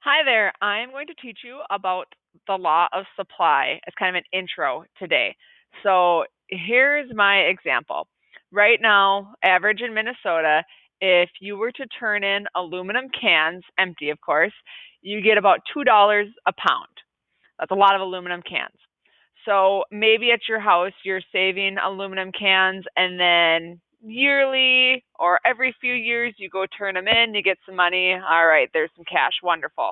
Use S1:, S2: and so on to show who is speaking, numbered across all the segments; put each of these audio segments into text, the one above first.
S1: Hi there. I'm going to teach you about the law of supply. It's kind of an intro today. So here's my example. Right now, average in Minnesota, if you were to turn in aluminum cans, empty of course, you get about $2 a pound. That's a lot of aluminum cans. So maybe at your house, you're saving aluminum cans and then yearly or every few years you go turn them in, you get some money. All right, there's some cash. Wonderful.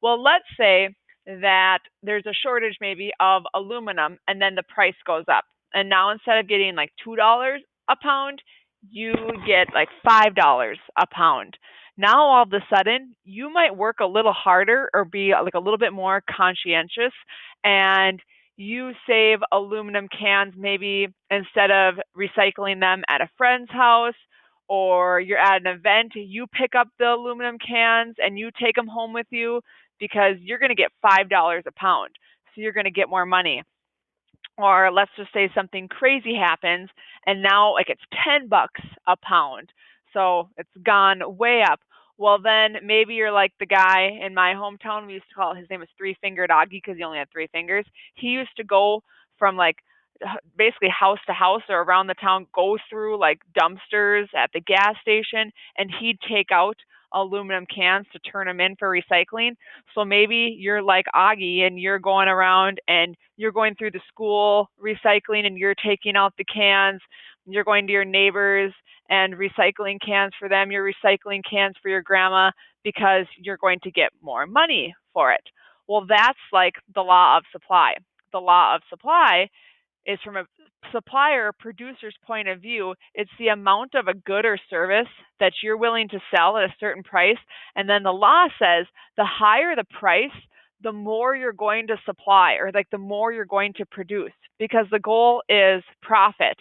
S1: Well, let's say that there's a shortage maybe of aluminum and then the price goes up. And now instead of getting like $2 a pound, you get like $5 a pound. Now all of a sudden, you might work a little harder or be like a little bit more conscientious, and you save aluminum cans maybe instead of recycling them at a friend's house, or you're at an event, you pick up the aluminum cans and you take them home with you because you're going to get $5 a pound. So you're going to get more money. Or let's just say something crazy happens and now like it's $10 a pound. So it's gone way up. Well, then maybe you're like the guy in my hometown. We used to call it, his name was Three Fingered Augie because he only had three fingers. He used to go from like basically house to house or around the town, go through like dumpsters at the gas station, and he'd take out aluminum cans to turn them in for recycling. So maybe you're like Augie and you're going around and you're going through the school recycling and you're taking out the cans. You're going to your neighbors and recycling cans for them. You're recycling cans for your grandma because you're going to get more money for it. Well, that's like the law of supply. The law of supply is from a supplier producer's point of view. It's the amount of a good or service that you're willing to sell at a certain price. And then the law says the higher the price, the more you're going to supply, or like the more you're going to produce, because the goal is profit.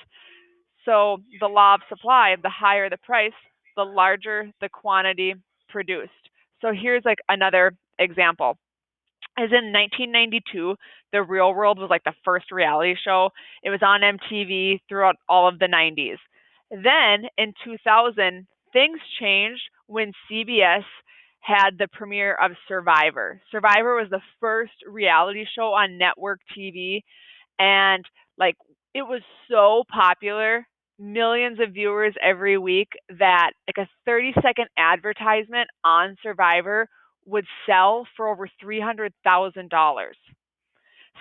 S1: So the law of supply, the higher the price, the larger the quantity produced. So here's like another example is in 1992, The Real World was like the first reality show. It was on MTV throughout all of the 90s. Then in 2000, things changed when CBS had the premiere of Survivor. Survivor was the first reality show on network TV, and like it was so popular, millions of viewers every week, that like a 30-second advertisement on Survivor would sell for over $300,000.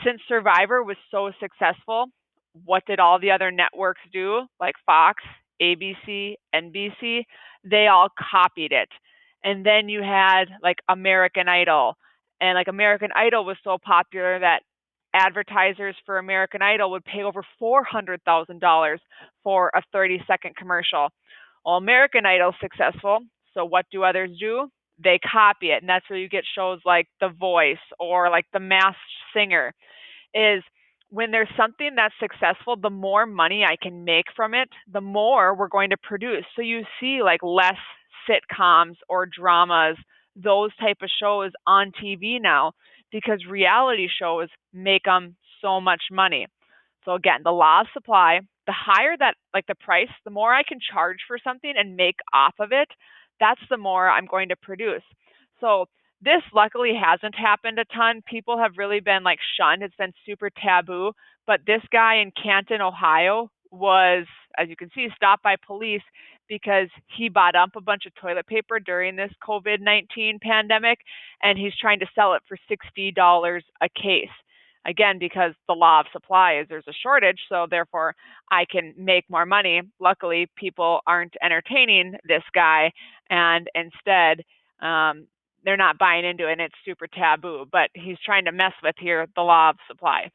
S1: Since Survivor was so successful, what did all the other networks do? Like Fox, ABC, NBC, they all copied it. And then you had like American Idol. And like American Idol was so popular that advertisers for American Idol would pay over $400,000 for a 30-second commercial. Well, American Idol's successful, so what do others do? They copy it, and that's where you get shows like The Voice or like The Masked Singer. Is when there's something that's successful, the more money I can make from it, the more we're going to produce. So you see like less sitcoms or dramas, those type of shows on TV now, because reality shows make them so much money. So again, the law of supply, the higher that like the price, the more I can charge for something and make off of it, that's the more I'm going to produce. So this luckily hasn't happened a ton. People have really been like shunned. It's been super taboo. But this guy in Canton, Ohio was, as you can see, stopped by police because he bought up a bunch of toilet paper during this COVID-19 pandemic, and he's trying to sell it for $60 a case. Again, because the law of supply is there's a shortage, so therefore I can make more money. Luckily, people aren't entertaining this guy, and instead, they're not buying into it, and it's super taboo. But he's trying to mess with here the law of supply.